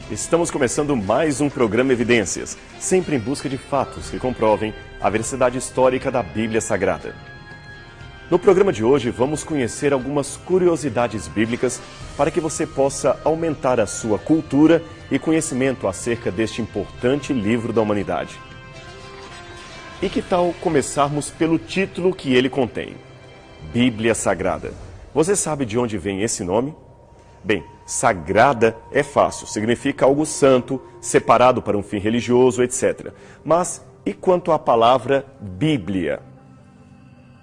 Estamos começando mais um programa Evidências, sempre em busca de fatos que comprovem a veracidade histórica da Bíblia Sagrada. No programa de hoje, vamos conhecer algumas curiosidades bíblicas para que você possa aumentar a sua cultura e conhecimento acerca deste importante livro da humanidade. E que tal começarmos pelo título que ele contém? Bíblia Sagrada. Você sabe de onde vem esse nome? Bem, sagrada é fácil, significa algo santo, separado para um fim religioso, etc. Mas e quanto à palavra Bíblia?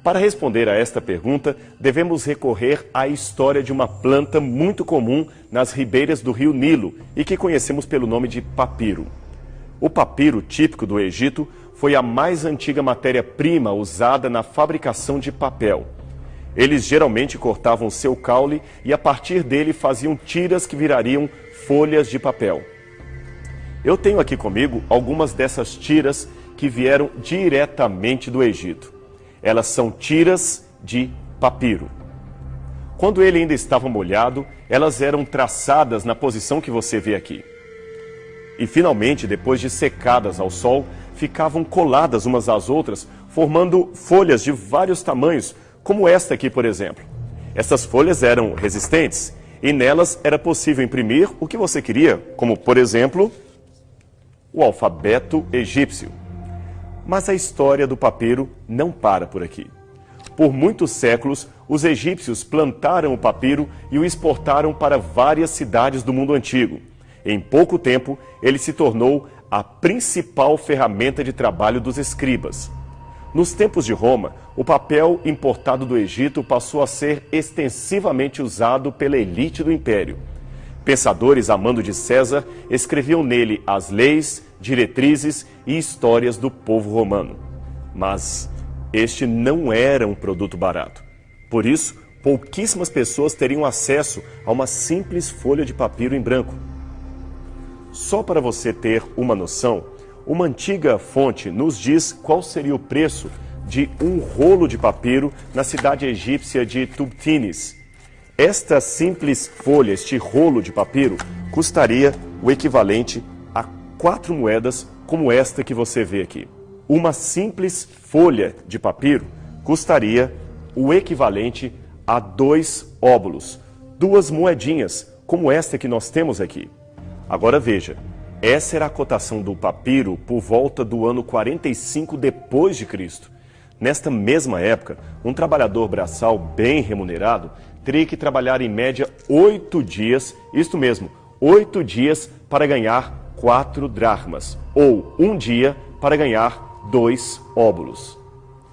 Para responder a esta pergunta, devemos recorrer à história de uma planta muito comum nas ribeiras do rio Nilo e que conhecemos pelo nome de papiro. O papiro, típico do Egito, foi a mais antiga matéria-prima usada na fabricação de papel. Eles geralmente cortavam seu caule e a partir dele faziam tiras que virariam folhas de papel. Eu tenho aqui comigo algumas dessas tiras que vieram diretamente do Egito. Elas são tiras de papiro. Quando ele ainda estava molhado, elas eram traçadas na posição que você vê aqui. E finalmente, depois de secadas ao sol, ficavam coladas umas às outras, formando folhas de vários tamanhos, como esta aqui, por exemplo. Essas folhas eram resistentes e nelas era possível imprimir o que você queria, como, por exemplo, o alfabeto egípcio. Mas a história do papiro não para por aqui. Por muitos séculos, os egípcios plantaram o papiro e o exportaram para várias cidades do mundo antigo. Em pouco tempo, ele se tornou a principal ferramenta de trabalho dos escribas. Nos tempos de Roma, o papel importado do Egito passou a ser extensivamente usado pela elite do império. Pensadores a mando de César escreviam nele as leis, diretrizes e histórias do povo romano. Mas este não era um produto barato. Por isso, pouquíssimas pessoas teriam acesso a uma simples folha de papiro em branco. Só para você ter uma noção, uma antiga fonte nos diz qual seria o preço de um rolo de papiro na cidade egípcia de Tubtines. Esta simples folha, este rolo de papiro, custaria o equivalente a 4 moedas como esta que você vê aqui. Uma simples folha de papiro custaria o equivalente a 2 óbulos, 2 moedinhas como esta que nós temos aqui. Agora veja, essa era a cotação do papiro por volta do ano 45 depois de Cristo. Nesta mesma época, um trabalhador braçal bem remunerado teria que trabalhar em média 8 dias, isto mesmo, 8 dias para ganhar 4 dracmas, ou um dia para ganhar 2 óbulos.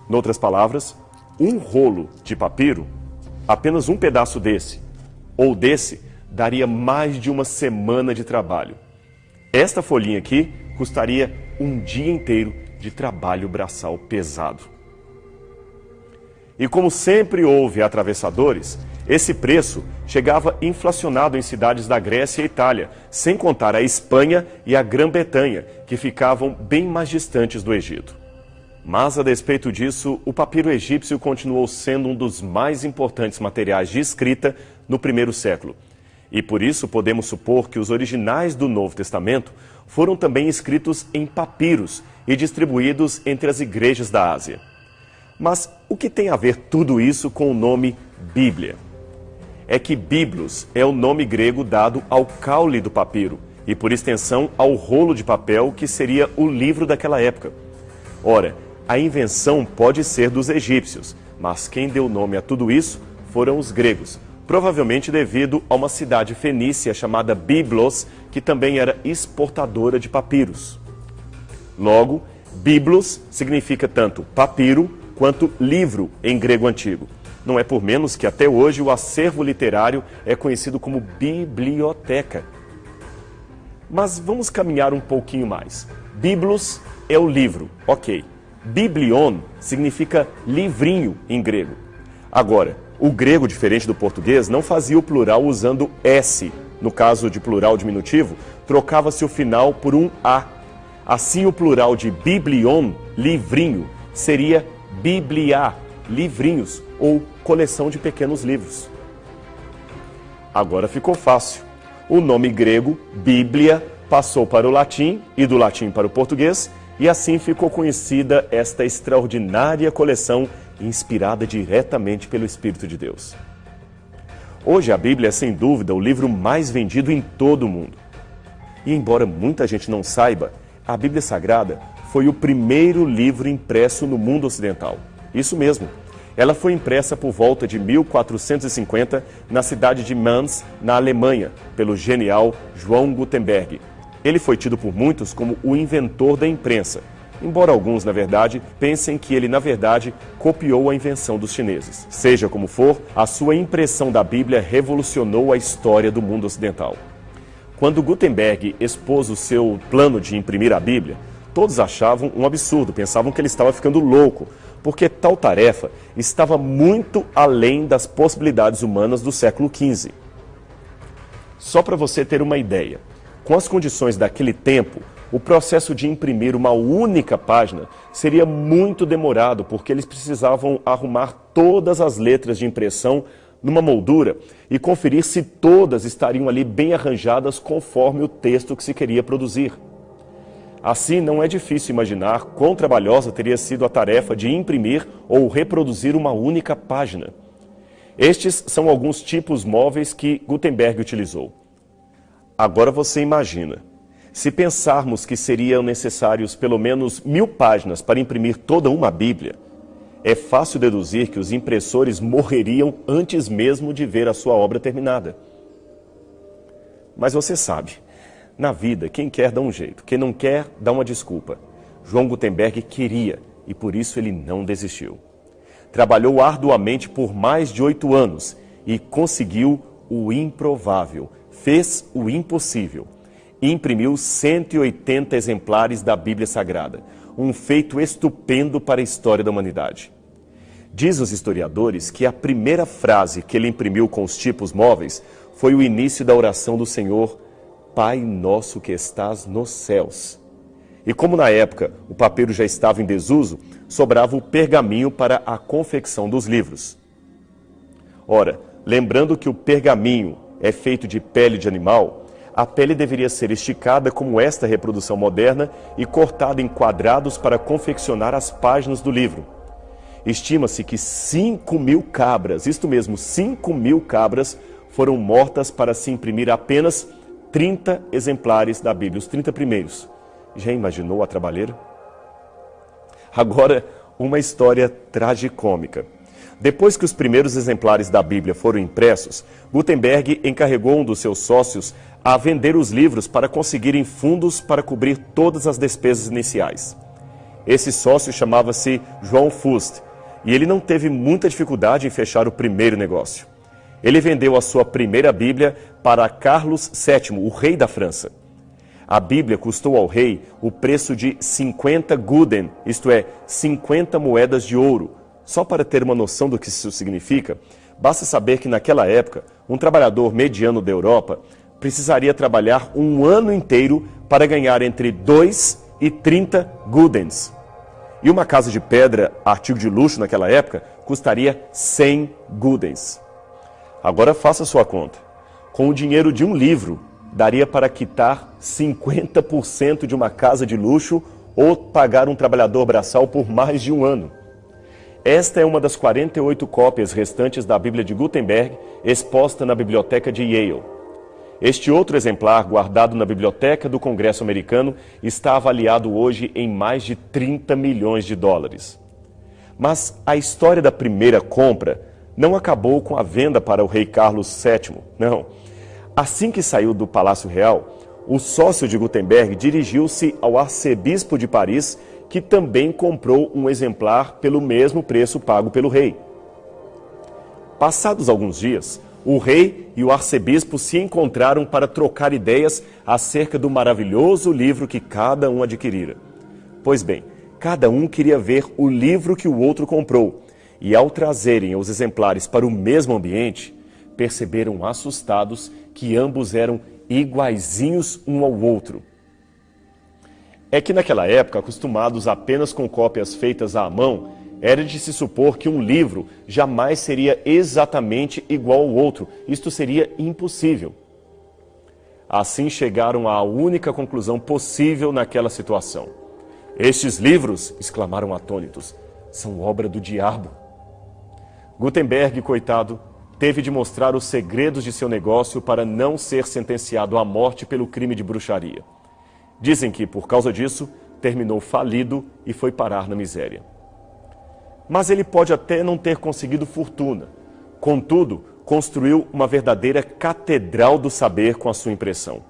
Noutras palavras, um rolo de papiro, apenas um pedaço desse, ou desse, daria mais de uma semana de trabalho. Esta folhinha aqui custaria um dia inteiro de trabalho braçal pesado. E como sempre houve atravessadores, esse preço chegava inflacionado em cidades da Grécia e Itália, sem contar a Espanha e a Grã-Bretanha, que ficavam bem mais distantes do Egito. Mas, a despeito disso, o papiro egípcio continuou sendo um dos mais importantes materiais de escrita no primeiro século. E por isso podemos supor que os originais do Novo Testamento foram também escritos em papiros e distribuídos entre as igrejas da Ásia. Mas o que tem a ver tudo isso com o nome Bíblia? É que Biblos é o nome grego dado ao caule do papiro e, por extensão, ao rolo de papel que seria o livro daquela época. Ora, a invenção pode ser dos egípcios, mas quem deu nome a tudo isso foram os gregos, provavelmente devido a uma cidade fenícia chamada Byblos, que também era exportadora de papiros. Logo, Biblos significa tanto papiro quanto livro em grego antigo. Não é por menos que até hoje o acervo literário é conhecido como biblioteca. Mas vamos caminhar um pouquinho mais. Biblos é o livro, ok. Biblion significa livrinho em grego. Agora, o grego, diferente do português, não fazia o plural usando S. No caso de plural diminutivo, trocava-se o final por um A. Assim, o plural de biblion, livrinho, seria biblia, livrinhos, ou coleção de pequenos livros. Agora ficou fácil. o nome grego, Bíblia, passou para o latim e do latim para o português, e assim ficou conhecida esta extraordinária coleção inspirada diretamente pelo Espírito de Deus. Hoje a Bíblia é, sem dúvida, o livro mais vendido em todo o mundo. E embora muita gente não saiba, a Bíblia Sagrada foi o primeiro livro impresso no mundo ocidental. Isso mesmo. Ela foi impressa por volta de 1450 na cidade de Mainz, na Alemanha, pelo genial João Gutenberg. Ele foi tido por muitos como o inventor da imprensa, embora alguns, na verdade, pensem que ele, na verdade, copiou a invenção dos chineses. Seja como for, a sua impressão da Bíblia revolucionou a história do mundo ocidental. Quando Gutenberg expôs o seu plano de imprimir a Bíblia, todos achavam um absurdo, pensavam que ele estava ficando louco, porque tal tarefa estava muito além das possibilidades humanas do século XV. Só para você ter uma ideia, com as condições daquele tempo, o processo de imprimir uma única página seria muito demorado, porque eles precisavam arrumar todas as letras de impressão numa moldura e conferir se todas estariam ali bem arranjadas conforme o texto que se queria produzir. Assim, não é difícil imaginar quão trabalhosa teria sido a tarefa de imprimir ou reproduzir uma única página. Estes são alguns tipos móveis que Gutenberg utilizou. Agora você imagina, se pensarmos que seriam necessários pelo menos 1000 páginas para imprimir toda uma Bíblia, é fácil deduzir que os impressores morreriam antes mesmo de ver a sua obra terminada. Mas você sabe, na vida, quem quer dá um jeito, quem não quer dá uma desculpa. João Gutenberg queria e por isso ele não desistiu. Trabalhou arduamente por mais de 8 anos e conseguiu o improvável, fez o impossível. Imprimiu 180 exemplares da Bíblia Sagrada, um feito estupendo para a história da humanidade. Diz os historiadores que a primeira frase que ele imprimiu com os tipos móveis foi o início da oração do Senhor: Pai nosso que estás nos céus. E como na época o papiro já estava em desuso, sobrava o pergaminho para a confecção dos livros. Ora, lembrando que o pergaminho é feito de pele de animal, a pele deveria ser esticada como esta reprodução moderna e cortada em quadrados para confeccionar as páginas do livro. Estima-se que 5.000 cabras, isto mesmo, 5.000 cabras, foram mortas para se imprimir apenas 30 exemplares da Bíblia, os 30 primeiros. Já imaginou a trabalheira? Agora, uma história tragicômica. Depois que os primeiros exemplares da Bíblia foram impressos, Gutenberg encarregou um dos seus sócios a vender os livros para conseguirem fundos para cobrir todas as despesas iniciais. Esse sócio chamava-se João Fust, e ele não teve muita dificuldade em fechar o primeiro negócio. Ele vendeu a sua primeira Bíblia para Carlos VII, o rei da França. A Bíblia custou ao rei o preço de 50 Gulden, isto é, 50 moedas de ouro. Só para ter uma noção do que isso significa, basta saber que naquela época, um trabalhador mediano da Europa precisaria trabalhar um ano inteiro para ganhar entre 2 e 30 Guldens. E uma casa de pedra, artigo de luxo naquela época, custaria 100 Guldens. Agora faça sua conta. Com o dinheiro de um livro, daria para quitar 50% de uma casa de luxo ou pagar um trabalhador braçal por mais de um ano. Esta é uma das 48 cópias restantes da Bíblia de Gutenberg, exposta na biblioteca de Yale. Este outro exemplar, guardado na biblioteca do Congresso americano, está avaliado hoje em mais de 30 milhões de dólares. Mas a história da primeira compra não acabou com a venda para o rei Carlos VII, não. Assim que saiu do Palácio Real, o sócio de Gutenberg dirigiu-se ao arcebispo de Paris, que também comprou um exemplar pelo mesmo preço pago pelo rei. Passados alguns dias, o rei e o arcebispo se encontraram para trocar ideias acerca do maravilhoso livro que cada um adquirira. Pois bem, cada um queria ver o livro que o outro comprou, e ao trazerem os exemplares para o mesmo ambiente, perceberam assustados que ambos eram iguaizinhos um ao outro. É que naquela época, acostumados apenas com cópias feitas à mão, era de se supor que um livro jamais seria exatamente igual ao outro. Isto seria impossível. assim chegaram à única conclusão possível naquela situação. Estes livros, exclamaram atônitos, são obra do diabo. Gutenberg, coitado, teve de mostrar os segredos de seu negócio para não ser sentenciado à morte pelo crime de bruxaria. Dizem que, por causa disso, terminou falido e foi parar na miséria. Mas ele pode até não ter conseguido fortuna. Contudo, construiu uma verdadeira catedral do saber com a sua impressão.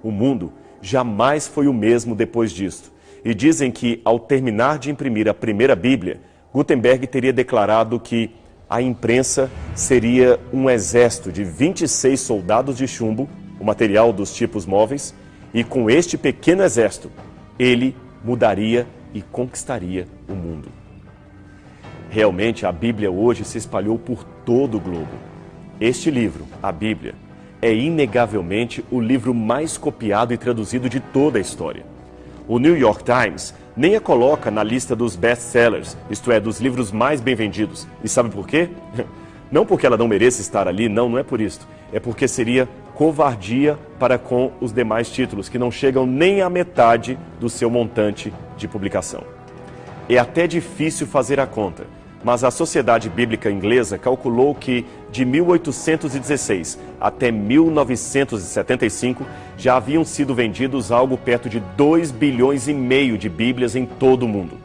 O mundo jamais foi o mesmo depois disto. E dizem que, ao terminar de imprimir a primeira Bíblia, Gutenberg teria declarado que a imprensa seria um exército de 26 soldados de chumbo, o material dos tipos móveis, e com este pequeno exército, ele mudaria e conquistaria o mundo. Realmente, a Bíblia hoje se espalhou por todo o globo. Este livro, a Bíblia, é inegavelmente o livro mais copiado e traduzido de toda a história. O New York Times nem a coloca na lista dos best-sellers, isto é, dos livros mais bem vendidos. E sabe por quê? Não porque ela não mereça estar ali, não é por isso. É porque seria covardia para com os demais títulos, que não chegam nem à metade do seu montante de publicação. É até difícil fazer a conta, mas a Sociedade Bíblica Inglesa calculou que de 1816 até 1975 já haviam sido vendidos algo perto de 2,5 bilhões de Bíblias em todo o mundo.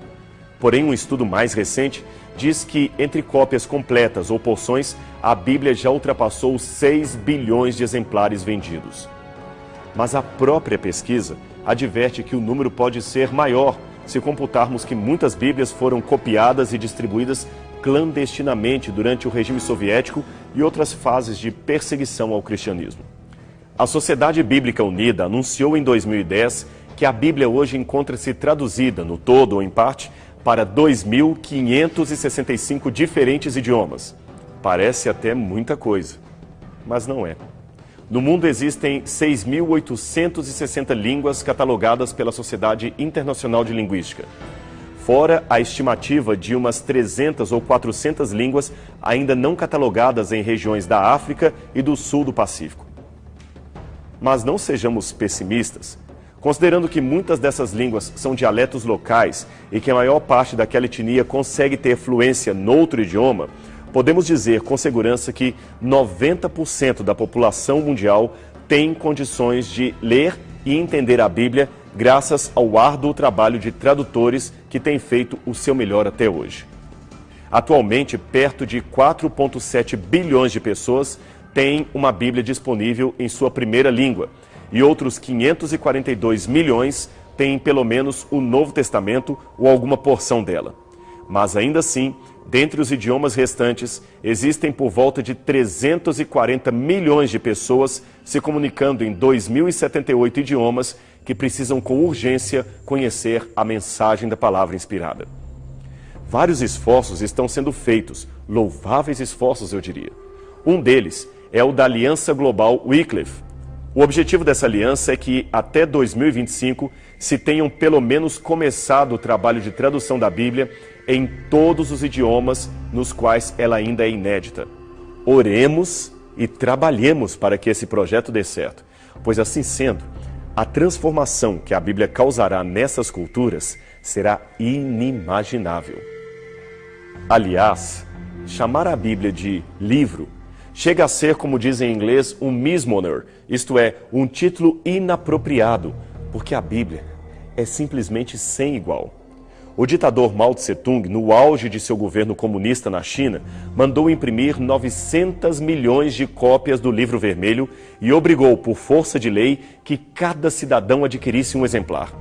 Porém, um estudo mais recente diz que, entre cópias completas ou porções, a Bíblia já ultrapassou os 6 bilhões de exemplares vendidos. Mas a própria pesquisa adverte que o número pode ser maior se computarmos que muitas Bíblias foram copiadas e distribuídas clandestinamente durante o regime soviético e outras fases de perseguição ao cristianismo. A Sociedade Bíblica Unida anunciou em 2010 que a Bíblia hoje encontra-se traduzida, no todo ou em parte, para 2.565 diferentes idiomas. Parece até muita coisa, mas não é. No mundo existem 6.860 línguas catalogadas pela Sociedade Internacional de Linguística, fora a estimativa de umas 300 ou 400 línguas ainda não catalogadas em regiões da África e do sul do Pacífico. Mas não sejamos pessimistas. Considerando que muitas dessas línguas são dialetos locais e que a maior parte daquela etnia consegue ter fluência noutro idioma, podemos dizer com segurança que 90% da população mundial tem condições de ler e entender a Bíblia graças ao árduo trabalho de tradutores que têm feito o seu melhor até hoje. Atualmente, perto de 4,7 bilhões de pessoas têm uma Bíblia disponível em sua primeira língua e outros 542 milhões têm pelo menos o Novo Testamento ou alguma porção dela. Mas ainda assim, dentre os idiomas restantes, existem por volta de 340 milhões de pessoas se comunicando em 2.078 idiomas que precisam com urgência conhecer a mensagem da palavra inspirada. Vários esforços estão sendo feitos, louváveis esforços, eu diria. Um deles é o da Aliança Global Wycliffe. O objetivo dessa aliança é que, até 2025, se tenham pelo menos começado o trabalho de tradução da Bíblia em todos os idiomas nos quais ela ainda é inédita. Oremos e trabalhemos para que esse projeto dê certo, pois assim sendo, a transformação que a Bíblia causará nessas culturas será inimaginável. Aliás, chamar a Bíblia de livro chega a ser, como dizem em inglês, um misnomer, isto é, um título inapropriado, porque a Bíblia é simplesmente sem igual. O ditador Mao Tse-tung, no auge de seu governo comunista na China, mandou imprimir 900 milhões de cópias do Livro Vermelho e obrigou, por força de lei, que cada cidadão adquirisse um exemplar.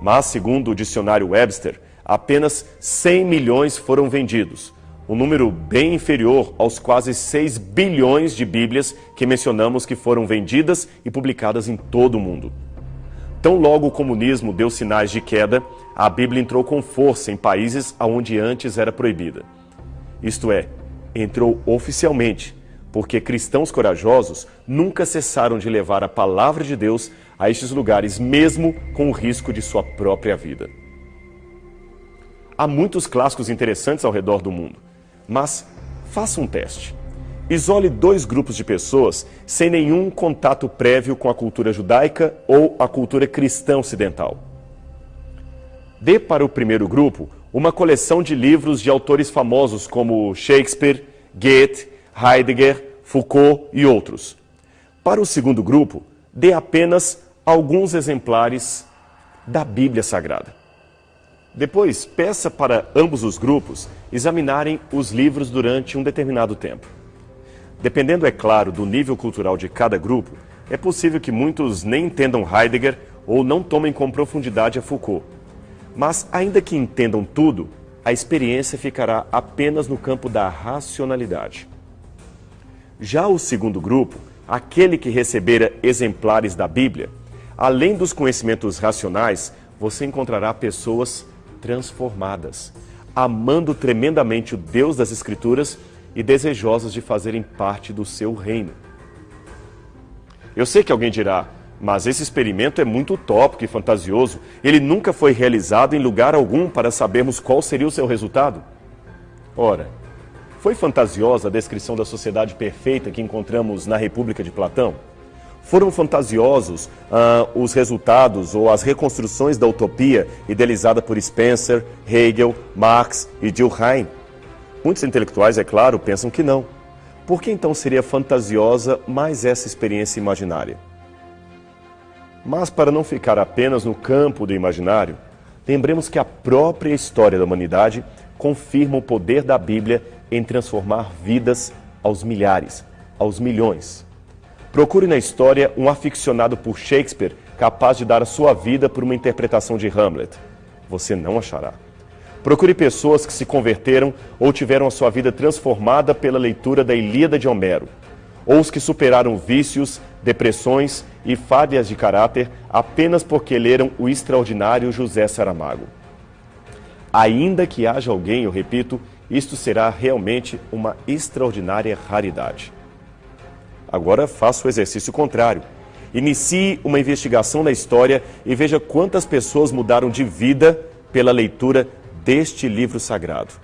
Mas, segundo o dicionário Webster, apenas 100 milhões foram vendidos, um número bem inferior aos quase 6 bilhões de Bíblias que mencionamos que foram vendidas e publicadas em todo o mundo. Tão logo o comunismo deu sinais de queda, a Bíblia entrou com força em países onde antes era proibida. Isto é, entrou oficialmente, porque cristãos corajosos nunca cessaram de levar a palavra de Deus a estes lugares, mesmo com o risco de sua própria vida. Há muitos clássicos interessantes ao redor do mundo, mas faça um teste. Isole dois grupos de pessoas sem nenhum contato prévio com a cultura judaica ou a cultura cristã ocidental. Dê para o primeiro grupo uma coleção de livros de autores famosos como Shakespeare, Goethe, Heidegger, Foucault e outros. Para o segundo grupo, dê apenas alguns exemplares da Bíblia Sagrada. Depois, peça para ambos os grupos examinarem os livros durante um determinado tempo. Dependendo, é claro, do nível cultural de cada grupo, é possível que muitos nem entendam Heidegger ou não tomem com profundidade a Foucault. Mas, ainda que entendam tudo, a experiência ficará apenas no campo da racionalidade. Já o segundo grupo, aquele que recebera exemplares da Bíblia, além dos conhecimentos racionais, você encontrará pessoas transformadas, amando tremendamente o Deus das Escrituras e desejosas de fazerem parte do seu reino. Eu sei que alguém dirá, mas esse experimento é muito utópico e fantasioso. Ele nunca foi realizado em lugar algum para sabermos qual seria o seu resultado. Ora, foi fantasiosa a descrição da sociedade perfeita que encontramos na República de Platão? Foram fantasiosos os resultados ou as reconstruções da utopia idealizada por Spencer, Hegel, Marx e Durkheim? Muitos intelectuais, é claro, pensam que não. Por que então seria fantasiosa mais essa experiência imaginária? Mas para não ficar apenas no campo do imaginário, lembremos que a própria história da humanidade confirma o poder da Bíblia em transformar vidas aos milhares, aos milhões. Procure na história um aficionado por Shakespeare capaz de dar a sua vida por uma interpretação de Hamlet. Você não achará. Procure pessoas que se converteram ou tiveram a sua vida transformada pela leitura da Ilíada de Homero, ou os que superaram vícios, depressões e falhas de caráter apenas porque leram o extraordinário José Saramago. Ainda que haja alguém, eu repito, isto será realmente uma extraordinária raridade. Agora faça o exercício contrário. Inicie uma investigação na história e veja quantas pessoas mudaram de vida pela leitura deste livro sagrado.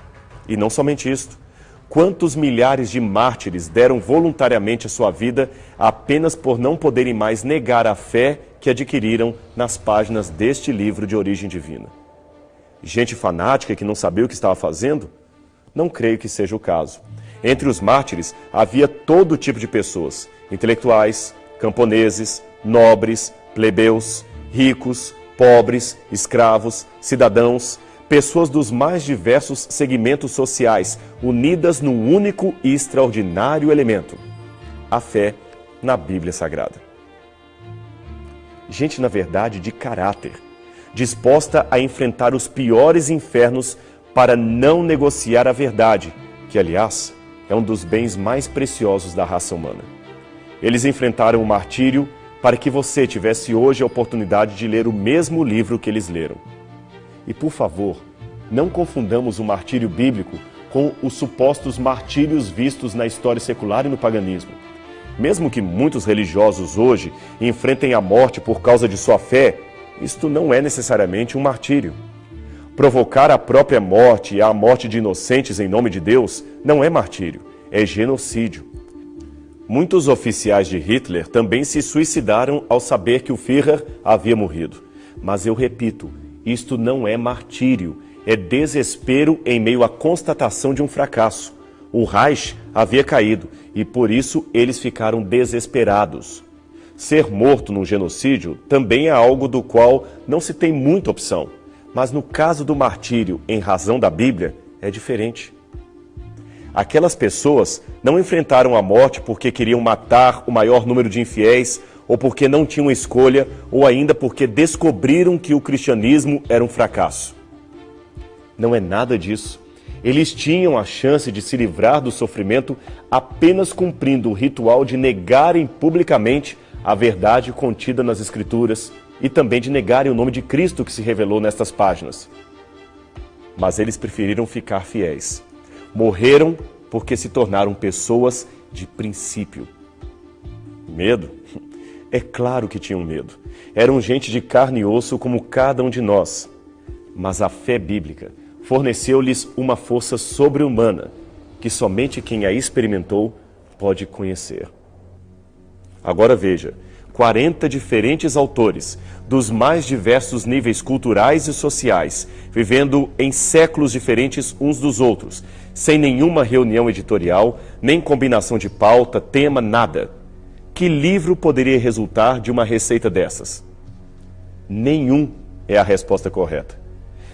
E não somente isto. Quantos milhares de mártires deram voluntariamente a sua vida apenas por não poderem mais negar a fé que adquiriram nas páginas deste livro de origem divina? Gente fanática que não sabia o que estava fazendo? Não creio que seja o caso. Entre os mártires havia todo tipo de pessoas, intelectuais, camponeses, nobres, plebeus, ricos, pobres, escravos, cidadãos, pessoas dos mais diversos segmentos sociais, unidas num único e extraordinário elemento: a fé na Bíblia Sagrada. Gente, na verdade, de caráter, disposta a enfrentar os piores infernos para não negociar a verdade, que, aliás, é um dos bens mais preciosos da raça humana. Eles enfrentaram o martírio para que você tivesse hoje a oportunidade de ler o mesmo livro que eles leram. E, por favor, não confundamos o martírio bíblico com os supostos martírios vistos na história secular e no paganismo. Mesmo que muitos religiosos hoje enfrentem a morte por causa de sua fé, isto não é necessariamente um martírio. Provocar a própria morte e a morte de inocentes em nome de Deus não é martírio, é genocídio. Muitos oficiais de Hitler também se suicidaram ao saber que o Führer havia morrido. Mas eu repito, isto não é martírio, é desespero em meio à constatação de um fracasso. O Reich havia caído e por isso eles ficaram desesperados. Ser morto num genocídio também é algo do qual não se tem muita opção. Mas no caso do martírio, em razão da Bíblia, é diferente. Aquelas pessoas não enfrentaram a morte porque queriam matar o maior número de infiéis, ou porque não tinham escolha, ou ainda porque descobriram que o cristianismo era um fracasso. Não é nada disso. Eles tinham a chance de se livrar do sofrimento apenas cumprindo o ritual de negarem publicamente a verdade contida nas Escrituras e também de negarem o nome de Cristo que se revelou nestas páginas. Mas eles preferiram ficar fiéis. Morreram porque se tornaram pessoas de princípio. Medo? É claro que tinham medo. Eram gente de carne e osso como cada um de nós. Mas a fé bíblica forneceu-lhes uma força sobre-humana que somente quem a experimentou pode conhecer. Agora veja, 40 diferentes autores, dos mais diversos níveis culturais e sociais, vivendo em séculos diferentes uns dos outros, sem nenhuma reunião editorial, nem combinação de pauta, tema, nada. Que livro poderia resultar de uma receita dessas? Nenhum é a resposta correta.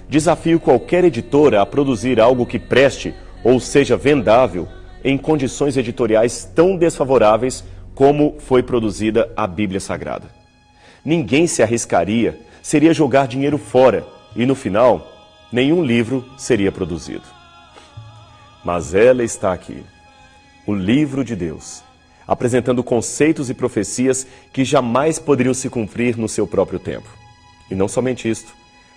Desafio qualquer editora a produzir algo que preste ou seja vendável em condições editoriais tão desfavoráveis como foi produzida a Bíblia Sagrada. Ninguém se arriscaria, seria jogar dinheiro fora e, no final, nenhum livro seria produzido. Mas ela está aqui, o livro de Deus, apresentando conceitos e profecias que jamais poderiam se cumprir no seu próprio tempo. E não somente isto,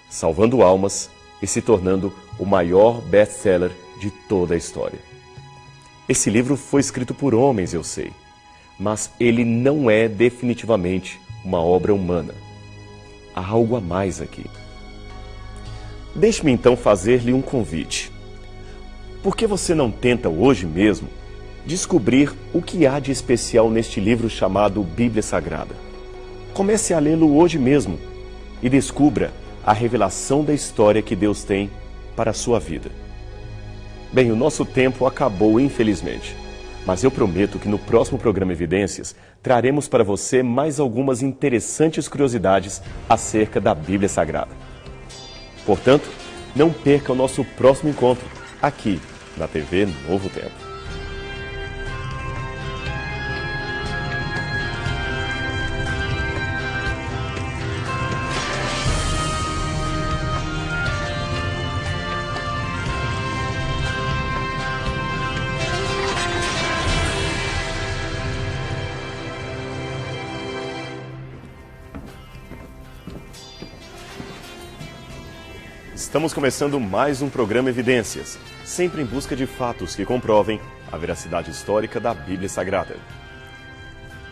salvando almas e se tornando o maior best-seller de toda a história. Esse livro foi escrito por homens, eu sei, mas ele não é definitivamente uma obra humana. Há algo a mais aqui. Deixe-me então fazer-lhe um convite. Por que você não tenta hoje mesmo descobrir o que há de especial neste livro chamado Bíblia Sagrada? Comece a lê-lo hoje mesmo e descubra a revelação da história que Deus tem para a sua vida. Bem, o nosso tempo acabou, infelizmente. Mas eu prometo que no próximo programa Evidências traremos para você mais algumas interessantes curiosidades acerca da Bíblia Sagrada. Portanto, não perca o nosso próximo encontro aqui na TV Novo Tempo. Estamos começando mais um programa Evidências, sempre em busca de fatos que comprovem a veracidade histórica da Bíblia Sagrada.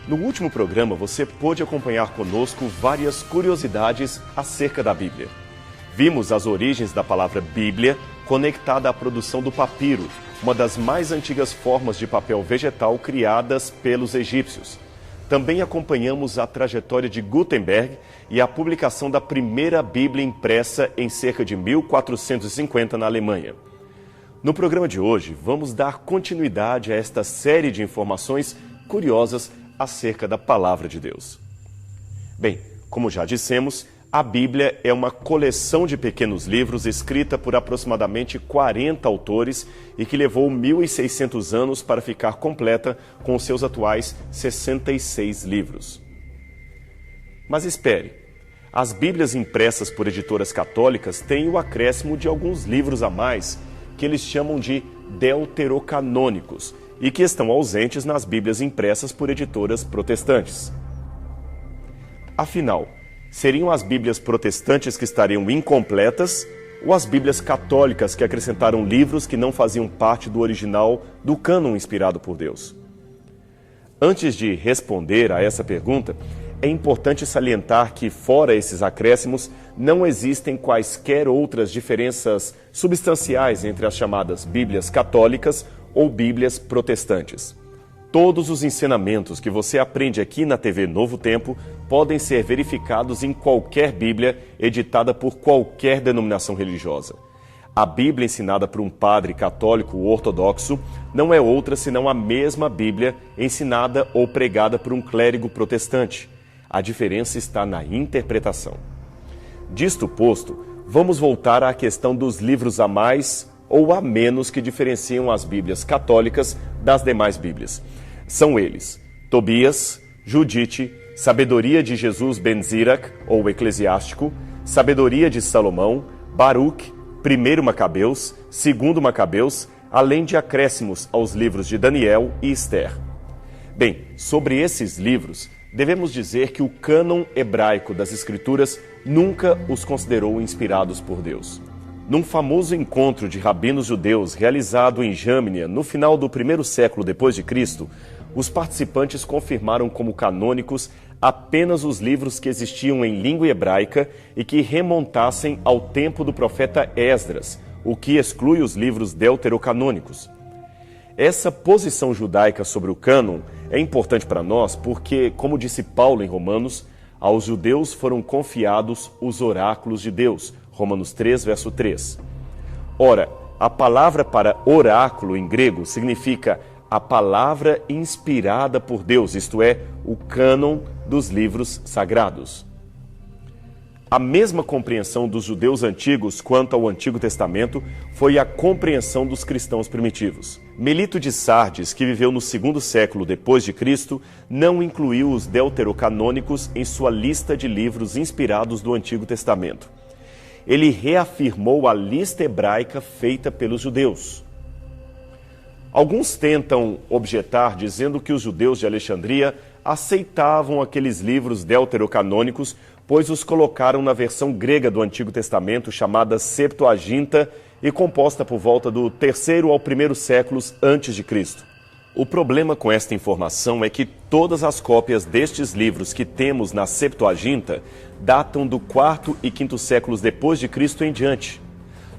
No último programa, você pôde acompanhar conosco várias curiosidades acerca da Bíblia. Vimos as origens da palavra Bíblia conectada à produção do papiro, uma das mais antigas formas de papel vegetal criadas pelos egípcios. Também acompanhamos a trajetória de Gutenberg e a publicação da primeira Bíblia impressa em cerca de 1450 na Alemanha. No programa de hoje, vamos dar continuidade a esta série de informações curiosas acerca da Palavra de Deus. Bem, como já dissemos, a Bíblia é uma coleção de pequenos livros escrita por aproximadamente 40 autores e que levou 1.600 anos para ficar completa com os seus atuais 66 livros. Mas espere, as Bíblias impressas por editoras católicas têm o acréscimo de alguns livros a mais que eles chamam de deuterocanônicos e que estão ausentes nas Bíblias impressas por editoras protestantes. Afinal, seriam as Bíblias protestantes que estariam incompletas ou as Bíblias católicas que acrescentaram livros que não faziam parte do original do cânon inspirado por Deus? Antes de responder a essa pergunta, é importante salientar que, fora esses acréscimos, não existem quaisquer outras diferenças substanciais entre as chamadas Bíblias católicas ou Bíblias protestantes. Todos os ensinamentos que você aprende aqui na TV Novo Tempo podem ser verificados em qualquer Bíblia editada por qualquer denominação religiosa. A Bíblia ensinada por um padre católico ou ortodoxo não é outra senão a mesma Bíblia ensinada ou pregada por um clérigo protestante. A diferença está na interpretação. Disto posto, vamos voltar à questão dos livros a mais ou a menos que diferenciam as Bíblias católicas das demais Bíblias. São eles: Tobias, Judite, Sabedoria de Jesus ben Sirach, ou Eclesiástico, Sabedoria de Salomão, Baruch, 1 Macabeus, 2 Macabeus, além de acréscimos aos livros de Daniel e Esther. Bem, sobre esses livros, devemos dizer que o cânon hebraico das Escrituras nunca os considerou inspirados por Deus. Num famoso encontro de rabinos judeus realizado em Jâmnia no final do 1º século depois de Cristo, os participantes confirmaram como canônicos apenas os livros que existiam em língua hebraica e que remontassem ao tempo do profeta Esdras, o que exclui os livros deuterocanônicos. Essa posição judaica sobre o cânon é importante para nós porque, como disse Paulo em Romanos, aos judeus foram confiados os oráculos de Deus. Romanos 3, verso 3. Ora, a palavra para oráculo em grego significa a palavra inspirada por Deus, isto é, o cânon dos livros sagrados. A mesma compreensão dos judeus antigos quanto ao Antigo Testamento foi a compreensão dos cristãos primitivos. Melito de Sardes, que viveu no segundo século depois de Cristo, não incluiu os deuterocanônicos em sua lista de livros inspirados do Antigo Testamento. Ele reafirmou a lista hebraica feita pelos judeus. Alguns tentam objetar dizendo que os judeus de Alexandria aceitavam aqueles livros deuterocanônicos, pois os colocaram na versão grega do Antigo Testamento, chamada Septuaginta, e composta por volta do 3º ao 1º séculos antes de Cristo. O problema com esta informação é que todas as cópias destes livros que temos na Septuaginta datam do 4º e 5º séculos depois de Cristo em diante.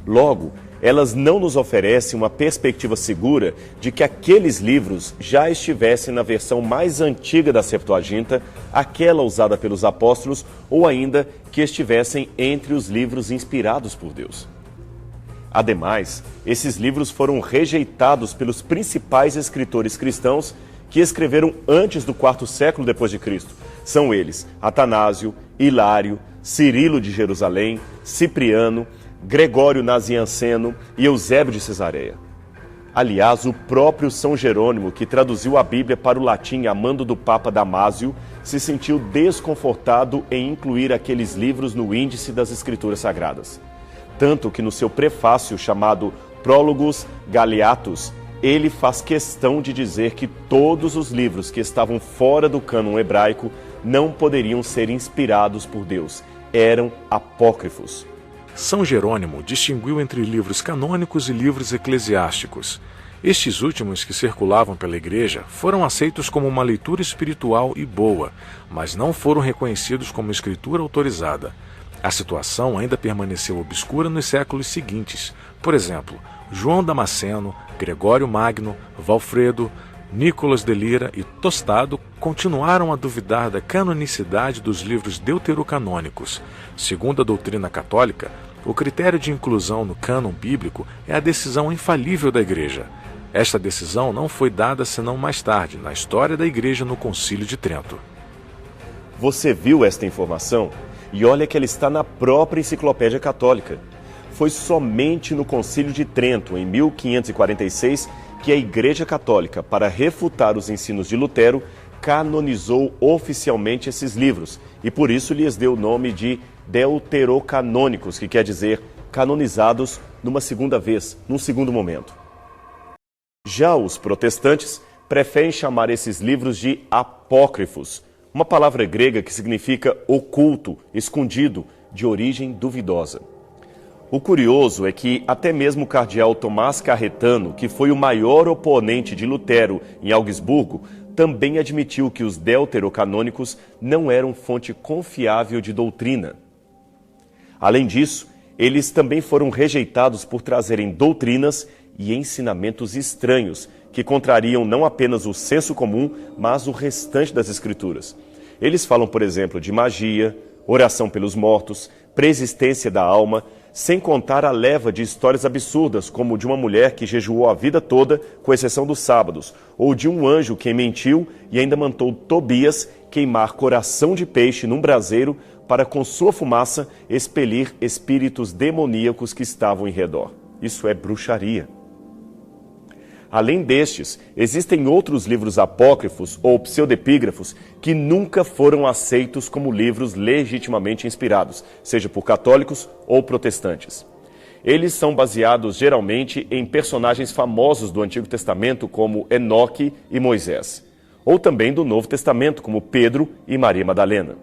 Logo, elas não nos oferecem uma perspectiva segura de que aqueles livros já estivessem na versão mais antiga da Septuaginta, aquela usada pelos apóstolos, ou ainda que estivessem entre os livros inspirados por Deus. Ademais, esses livros foram rejeitados pelos principais escritores cristãos que escreveram antes do 4º século depois de Cristo. São eles Atanásio, Hilário, Cirilo de Jerusalém, Cipriano, Gregório Nazianceno e Eusébio de Cesareia. Aliás, o próprio São Jerônimo, que traduziu a Bíblia para o latim a mando do Papa Damásio, se sentiu desconfortado em incluir aqueles livros no índice das Escrituras Sagradas. Tanto que no seu prefácio chamado Prólogos Galeatus, ele faz questão de dizer que todos os livros que estavam fora do cânon hebraico não poderiam ser inspirados por Deus, eram apócrifos. São Jerônimo distinguiu entre livros canônicos e livros eclesiásticos. Estes últimos, que circulavam pela igreja, foram aceitos como uma leitura espiritual e boa, mas não foram reconhecidos como escritura autorizada. A situação ainda permaneceu obscura nos séculos seguintes. Por exemplo, João Damasceno, Gregório Magno, Valfredo, Nicolas de Lira e Tostado continuaram a duvidar da canonicidade dos livros deuterocanônicos. Segundo a doutrina católica, o critério de inclusão no cânon bíblico é a decisão infalível da Igreja. Esta decisão não foi dada senão mais tarde, na história da Igreja no Concílio de Trento. Você viu esta informação? E olha que ela está na própria Enciclopédia Católica. Foi somente no Concílio de Trento, em 1546, que a Igreja Católica, para refutar os ensinos de Lutero, canonizou oficialmente esses livros e por isso lhes deu o nome de deuterocanônicos, que quer dizer canonizados numa segunda vez, num segundo momento. Já os protestantes preferem chamar esses livros de apócrifos, uma palavra grega que significa oculto, escondido, de origem duvidosa. O curioso é que até mesmo o cardeal Tomás Carretano, que foi o maior oponente de Lutero em Augsburgo, também admitiu que os deuterocanônicos não eram fonte confiável de doutrina. Além disso, eles também foram rejeitados por trazerem doutrinas e ensinamentos estranhos, que contrariam não apenas o senso comum, mas o restante das Escrituras. Eles falam, por exemplo, de magia, oração pelos mortos, preexistência da alma, sem contar a leva de histórias absurdas, como de uma mulher que jejuou a vida toda, com exceção dos sábados, ou de um anjo que mentiu e ainda mandou Tobias queimar coração de peixe num braseiro para, com sua fumaça, expelir espíritos demoníacos que estavam em redor. Isso é bruxaria. Além destes, existem outros livros apócrifos ou pseudepígrafos que nunca foram aceitos como livros legitimamente inspirados, seja por católicos ou protestantes. Eles são baseados geralmente em personagens famosos do Antigo Testamento, como Enoque e Moisés, ou também do Novo Testamento, como Pedro e Maria Madalena.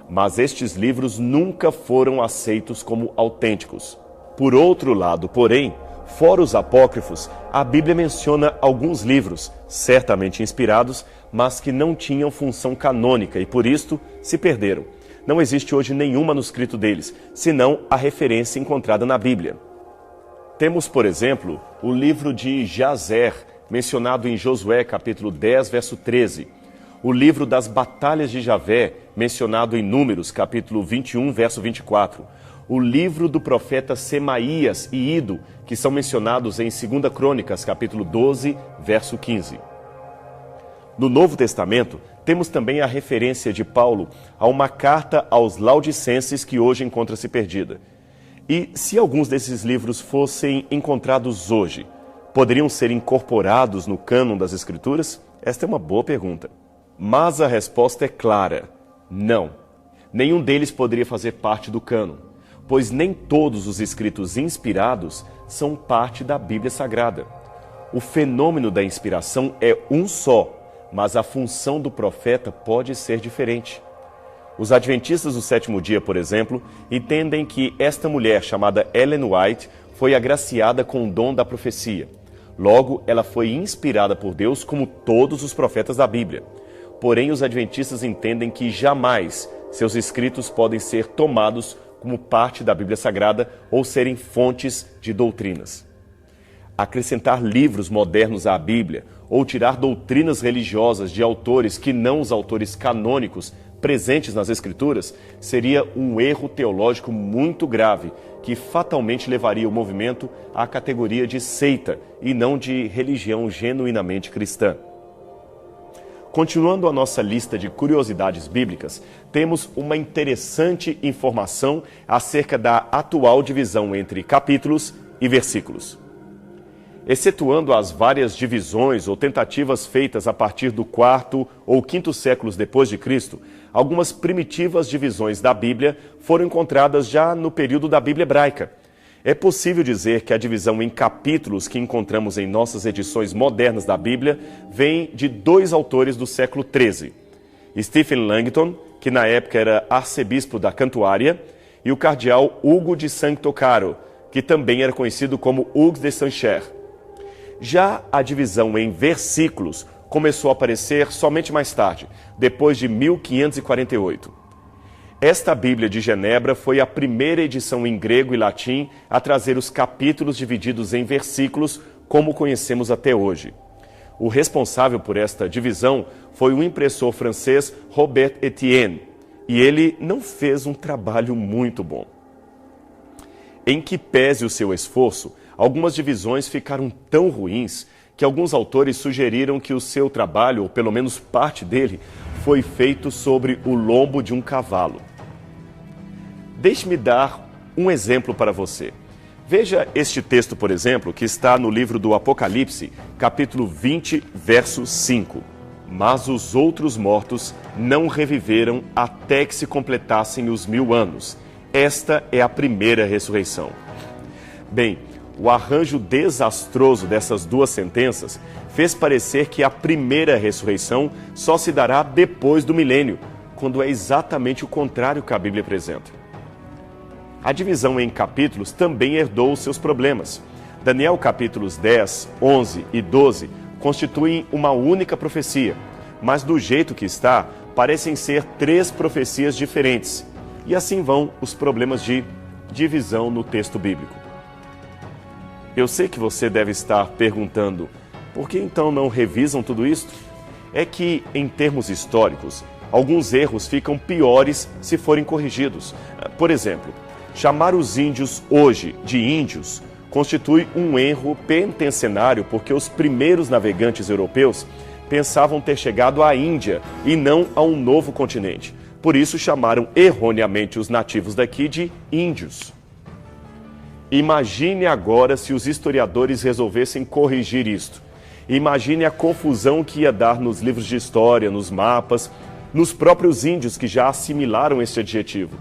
Mas estes livros nunca foram aceitos como autênticos. Por outro lado, porém, fora os apócrifos, a Bíblia menciona alguns livros, certamente inspirados, mas que não tinham função canônica e, por isto, se perderam. Não existe hoje nenhum manuscrito deles, senão a referência encontrada na Bíblia. Temos, por exemplo, o livro de Jazer, mencionado em Josué, capítulo 10, verso 13. O livro das batalhas de Javé, mencionado em Números, capítulo 21, verso 24. O livro do profeta Semaías e Ido, que são mencionados em 2 Crônicas, capítulo 12, verso 15. No Novo Testamento, temos também a referência de Paulo a uma carta aos Laodicenses que hoje encontra-se perdida. E se alguns desses livros fossem encontrados hoje, poderiam ser incorporados no cânon das Escrituras? Esta é uma boa pergunta. Mas a resposta é clara: não. Nenhum deles poderia fazer parte do cânon, pois nem todos os escritos inspirados são parte da Bíblia Sagrada. O fenômeno da inspiração é um só, mas a função do profeta pode ser diferente. Os adventistas do sétimo dia, por exemplo, entendem que esta mulher, chamada Ellen White, foi agraciada com o dom da profecia. Logo, ela foi inspirada por Deus como todos os profetas da Bíblia. Porém, os adventistas entendem que jamais seus escritos podem ser tomados como parte da Bíblia Sagrada ou serem fontes de doutrinas. Acrescentar livros modernos à Bíblia ou tirar doutrinas religiosas de autores que não os autores canônicos presentes nas Escrituras seria um erro teológico muito grave que fatalmente levaria o movimento à categoria de seita e não de religião genuinamente cristã. Continuando a nossa lista de curiosidades bíblicas, temos uma interessante informação acerca da atual divisão entre capítulos e versículos. Excetuando as várias divisões ou tentativas feitas a partir do IV ou V séculos depois de Cristo, algumas primitivas divisões da Bíblia foram encontradas já no período da Bíblia hebraica. É possível dizer que a divisão em capítulos que encontramos em nossas edições modernas da Bíblia vem de dois autores do século XIII. Stephen Langton, que na época era arcebispo da Cantuária, e o cardeal Hugo de Sancto Caro, que também era conhecido como Hugues de Saint-Cher. Já a divisão em versículos começou a aparecer somente mais tarde, depois de 1548. Esta Bíblia de Genebra foi a primeira edição em grego e latim a trazer os capítulos divididos em versículos como conhecemos até hoje. O responsável por esta divisão foi o impressor francês Robert Etienne, e ele não fez um trabalho muito bom. Em que pese o seu esforço, algumas divisões ficaram tão ruins que alguns autores sugeriram que o seu trabalho, ou pelo menos parte dele, foi feito sobre o lombo de um cavalo. Deixe-me dar um exemplo para você. Veja este texto, por exemplo, que está no livro do Apocalipse, capítulo 20, verso 5. Mas os outros mortos não reviveram até que se completassem os 1000 anos. Esta é a primeira ressurreição. Bem, o arranjo desastroso dessas duas sentenças fez parecer que a primeira ressurreição só se dará depois do milênio, quando é exatamente o contrário que a Bíblia apresenta. A divisão em capítulos também herdou seus problemas. Daniel capítulos 10, 11 e 12 constituem uma única profecia, mas do jeito que está, parecem ser 3 profecias diferentes. E assim vão os problemas de divisão no texto bíblico. Eu sei que você deve estar perguntando, por que então não revisam tudo isto? É que, em termos históricos, alguns erros ficam piores se forem corrigidos. Por exemplo, chamar os índios hoje de índios constitui um erro pentencenário porque os primeiros navegantes europeus pensavam ter chegado à Índia e não a um novo continente. Por isso chamaram erroneamente os nativos daqui de índios. Imagine agora se os historiadores resolvessem corrigir isto. Imagine a confusão que ia dar nos livros de história, nos mapas, nos próprios índios que já assimilaram este adjetivo.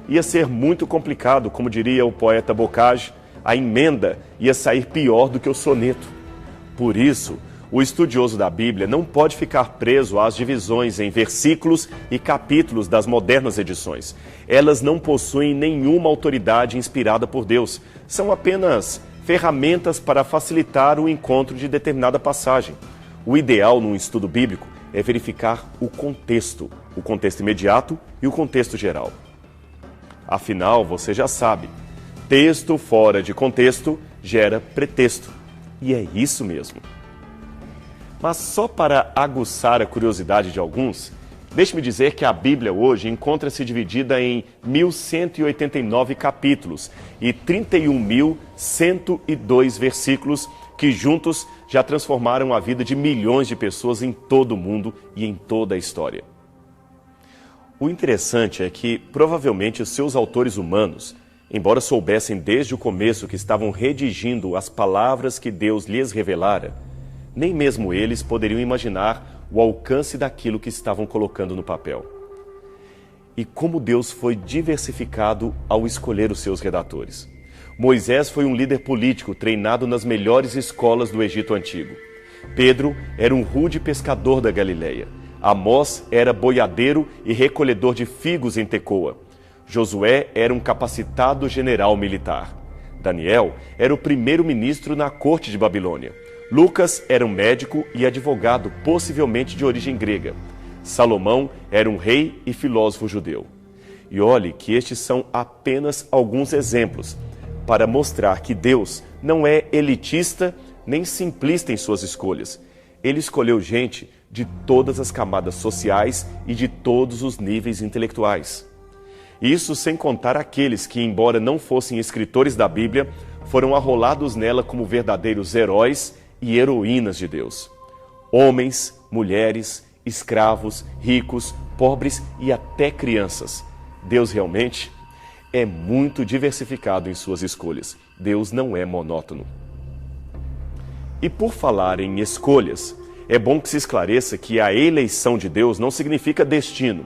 Ia ser muito complicado, como diria o poeta Bocage, a emenda ia sair pior do que o soneto. Por isso, o estudioso da Bíblia não pode ficar preso às divisões em versículos e capítulos das modernas edições. Elas não possuem nenhuma autoridade inspirada por Deus. São apenas ferramentas para facilitar o encontro de determinada passagem. O ideal num estudo bíblico é verificar o contexto imediato e o contexto geral. Afinal, você já sabe, texto fora de contexto gera pretexto. E é isso mesmo. Mas só para aguçar a curiosidade de alguns, deixe-me dizer que a Bíblia hoje encontra-se dividida em 1.189 capítulos e 31.102 versículos que juntos já transformaram a vida de milhões de pessoas em todo o mundo e em toda a história. O interessante é que, provavelmente, os seus autores humanos, embora soubessem desde o começo que estavam redigindo as palavras que Deus lhes revelara, nem mesmo eles poderiam imaginar o alcance daquilo que estavam colocando no papel. E como Deus foi diversificado ao escolher os seus redatores. Moisés foi um líder político treinado nas melhores escolas do Egito Antigo. Pedro era um rude pescador da Galileia. Amós era boiadeiro e recolhedor de figos em Tecoa. Josué era um capacitado general militar. Daniel era o primeiro-ministro na corte de Babilônia. Lucas era um médico e advogado, possivelmente de origem grega. Salomão era um rei e filósofo judeu. E olhe que estes são apenas alguns exemplos para mostrar que Deus não é elitista nem simplista em suas escolhas. Ele escolheu gente de todas as camadas sociais e de todos os níveis intelectuais. Isso sem contar aqueles que, embora não fossem escritores da Bíblia, foram arrolados nela como verdadeiros heróis e heroínas de Deus. Homens, mulheres, escravos, ricos, pobres e até crianças. Deus realmente é muito diversificado em suas escolhas. Deus não é monótono. E por falar em escolhas, é bom que se esclareça que a eleição de Deus não significa destino.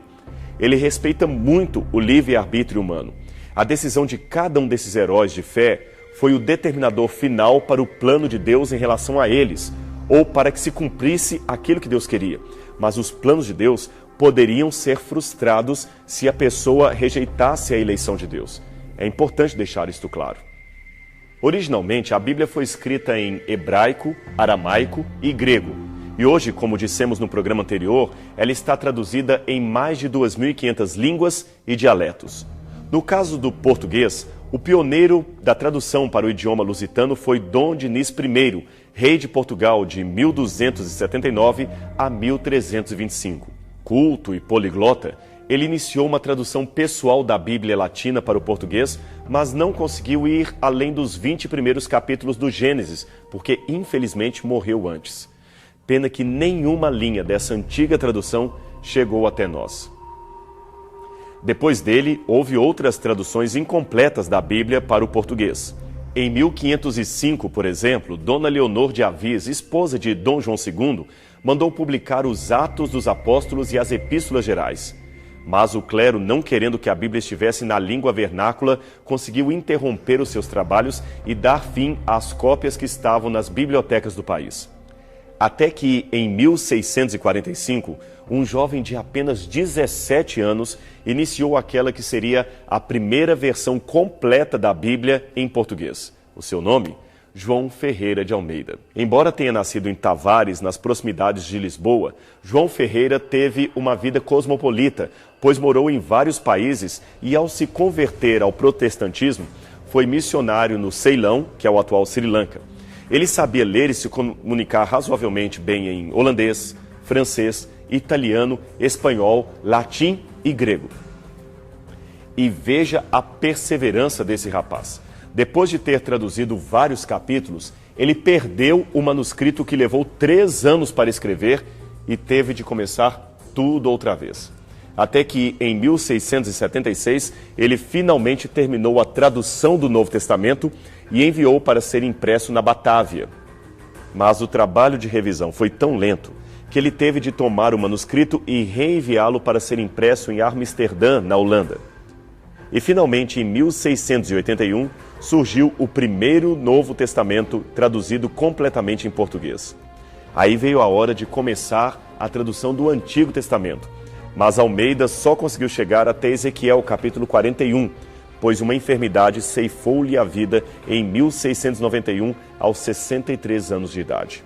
Ele respeita muito o livre-arbítrio humano. A decisão de cada um desses heróis de fé foi o determinador final para o plano de Deus em relação a eles, ou para que se cumprisse aquilo que Deus queria. Mas os planos de Deus poderiam ser frustrados se a pessoa rejeitasse a eleição de Deus. É importante deixar isto claro. Originalmente, a Bíblia foi escrita em hebraico, aramaico e grego. E hoje, como dissemos no programa anterior, ela está traduzida em mais de 2.500 línguas e dialetos. No caso do português, o pioneiro da tradução para o idioma lusitano foi Dom Dinis I, rei de Portugal de 1279 a 1325. Culto e poliglota, ele iniciou uma tradução pessoal da Bíblia latina para o português, mas não conseguiu ir além dos 20 primeiros capítulos do Gênesis, porque infelizmente morreu antes. Pena que nenhuma linha dessa antiga tradução chegou até nós. Depois dele, houve outras traduções incompletas da Bíblia para o português. Em 1505, por exemplo, Dona Leonor de Avis, esposa de Dom João II, mandou publicar os Atos dos Apóstolos e as Epístolas Gerais. Mas o clero, não querendo que a Bíblia estivesse na língua vernácula, conseguiu interromper os seus trabalhos e dar fim às cópias que estavam nas bibliotecas do país. Até que, em 1645, um jovem de apenas 17 anos iniciou aquela que seria a primeira versão completa da Bíblia em português. O seu nome? João Ferreira de Almeida. Embora tenha nascido em Tavares, nas proximidades de Lisboa, João Ferreira teve uma vida cosmopolita, pois morou em vários países e, ao se converter ao protestantismo, foi missionário no Ceilão, que é o atual Sri Lanka. Ele sabia ler e se comunicar razoavelmente bem em holandês, francês, italiano, espanhol, latim e grego. E veja a perseverança desse rapaz. Depois de ter traduzido vários capítulos, ele perdeu o manuscrito que levou 3 anos para escrever e teve de começar tudo outra vez. Até que, em 1676, ele finalmente terminou a tradução do Novo Testamento e enviou para ser impresso na Batávia. Mas o trabalho de revisão foi tão lento que ele teve de tomar o manuscrito e reenviá-lo para ser impresso em Amsterdã, na Holanda. E finalmente, em 1681, surgiu o primeiro Novo Testamento traduzido completamente em português. Aí veio a hora de começar a tradução do Antigo Testamento. Mas Almeida só conseguiu chegar até Ezequiel, capítulo 41, pois uma enfermidade ceifou-lhe a vida em 1691, aos 63 anos de idade.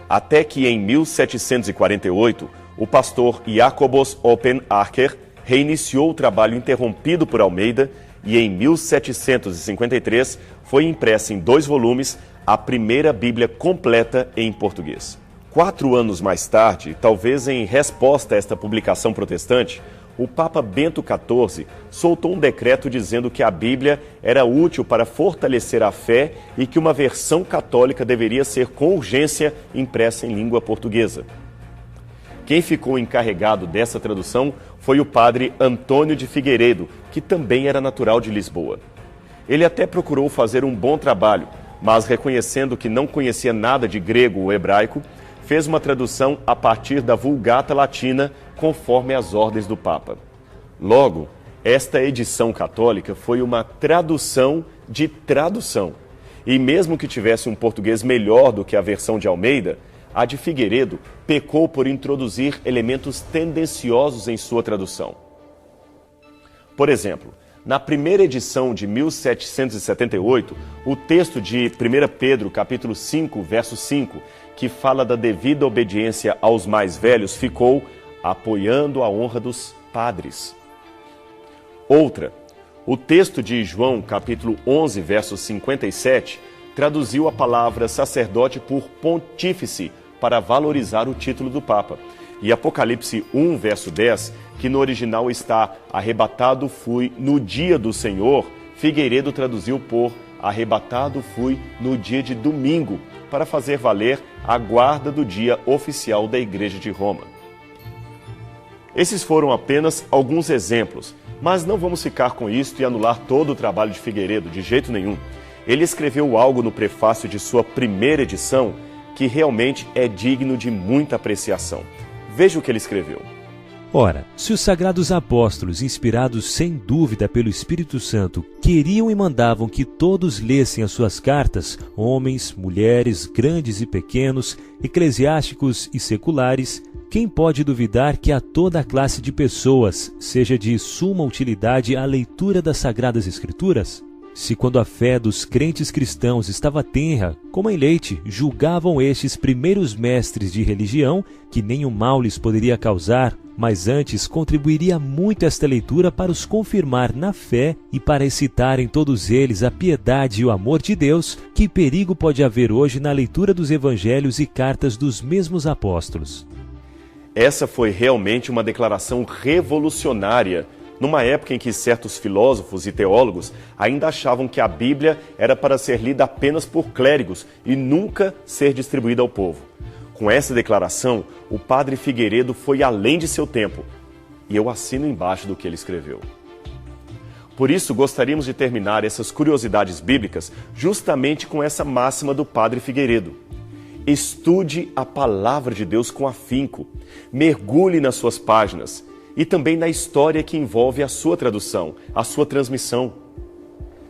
Até que em 1748, o pastor Jacobus Open Acker reiniciou o trabalho interrompido por Almeida e em 1753 foi impressa em 2 volumes a primeira Bíblia completa em português. 4 anos mais tarde, talvez em resposta a esta publicação protestante, o Papa Bento XIV soltou um decreto dizendo que a Bíblia era útil para fortalecer a fé e que uma versão católica deveria ser com urgência impressa em língua portuguesa. Quem ficou encarregado dessa tradução foi o padre Antônio de Figueiredo, que também era natural de Lisboa. Ele até procurou fazer um bom trabalho, mas reconhecendo que não conhecia nada de grego ou hebraico, fez uma tradução a partir da Vulgata Latina, conforme as ordens do Papa. Logo, esta edição católica foi uma tradução de tradução. E mesmo que tivesse um português melhor do que a versão de Almeida, a de Figueiredo pecou por introduzir elementos tendenciosos em sua tradução. Por exemplo, na primeira edição de 1778, o texto de 1 Pedro, capítulo 5, verso 5, que fala da devida obediência aos mais velhos, ficou apoiando a honra dos padres. Outra, o texto de João, capítulo 11, verso 57, traduziu a palavra sacerdote por pontífice para valorizar o título do Papa. E Apocalipse 1, verso 10, que no original está arrebatado fui no dia do Senhor, Figueiredo traduziu por arrebatado fui no dia de domingo, para fazer valer a guarda do dia oficial da Igreja de Roma. Esses foram apenas alguns exemplos, mas não vamos ficar com isto e anular todo o trabalho de Figueiredo, de jeito nenhum. Ele escreveu algo no prefácio de sua primeira edição que realmente é digno de muita apreciação. Veja o que ele escreveu. Ora, se os sagrados apóstolos, inspirados sem dúvida pelo Espírito Santo, queriam e mandavam que todos lessem as suas cartas, homens, mulheres, grandes e pequenos, eclesiásticos e seculares, quem pode duvidar que a toda a classe de pessoas seja de suma utilidade a leitura das Sagradas Escrituras? Se quando a fé dos crentes cristãos estava tenra, como em leite, julgavam estes primeiros mestres de religião que nenhum mal lhes poderia causar, mas antes contribuiria muito esta leitura para os confirmar na fé e para excitar em todos eles a piedade e o amor de Deus, que perigo pode haver hoje na leitura dos evangelhos e cartas dos mesmos apóstolos. Essa foi realmente uma declaração revolucionária, numa época em que certos filósofos e teólogos ainda achavam que a Bíblia era para ser lida apenas por clérigos e nunca ser distribuída ao povo. Com essa declaração, o padre Figueiredo foi além de seu tempo, e eu assino embaixo do que ele escreveu. Por isso, gostaríamos de terminar essas curiosidades bíblicas justamente com essa máxima do padre Figueiredo. Estude a palavra de Deus com afinco, mergulhe nas suas páginas e também na história que envolve a sua tradução, a sua transmissão.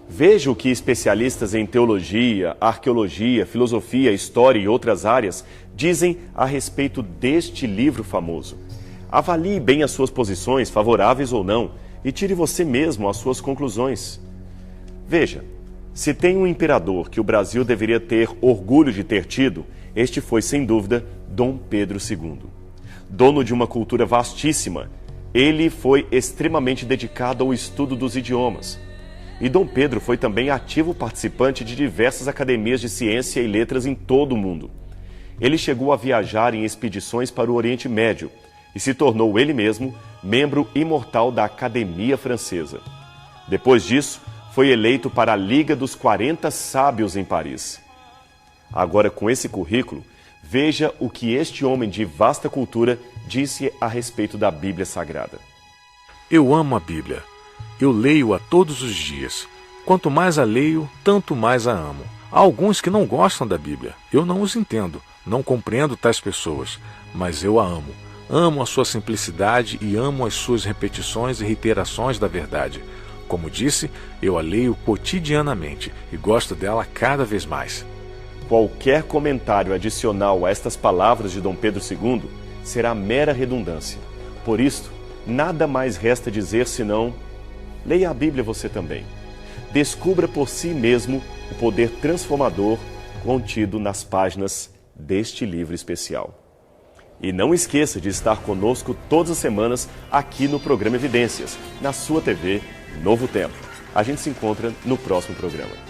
Veja o que especialistas em teologia, arqueologia, filosofia, história e outras áreas dizem a respeito deste livro famoso. Avalie bem as suas posições, favoráveis ou não, e tire você mesmo as suas conclusões. Veja, se tem um imperador que o Brasil deveria ter orgulho de ter tido, este foi, sem dúvida, Dom Pedro II. Dono de uma cultura vastíssima, ele foi extremamente dedicado ao estudo dos idiomas. E Dom Pedro foi também ativo participante de diversas academias de ciência e letras em todo o mundo. Ele chegou a viajar em expedições para o Oriente Médio e se tornou ele mesmo membro imortal da Academia Francesa. Depois disso, foi eleito para a Liga dos 40 Sábios em Paris. Agora, com esse currículo, veja o que este homem de vasta cultura disse a respeito da Bíblia Sagrada. Eu amo a Bíblia. Eu leio-a todos os dias. Quanto mais a leio, tanto mais a amo. Há alguns que não gostam da Bíblia. Eu não os entendo, não compreendo tais pessoas, mas eu a amo. Amo a sua simplicidade e amo as suas repetições e reiterações da verdade. Como disse, eu a leio cotidianamente e gosto dela cada vez mais. Qualquer comentário adicional a estas palavras de Dom Pedro II será mera redundância. Por isto, nada mais resta dizer senão: leia a Bíblia você também. Descubra por si mesmo o poder transformador contido nas páginas deste livro especial. E não esqueça de estar conosco todas as semanas aqui no programa Evidências, na sua TV Novo Tempo. A gente se encontra no próximo programa.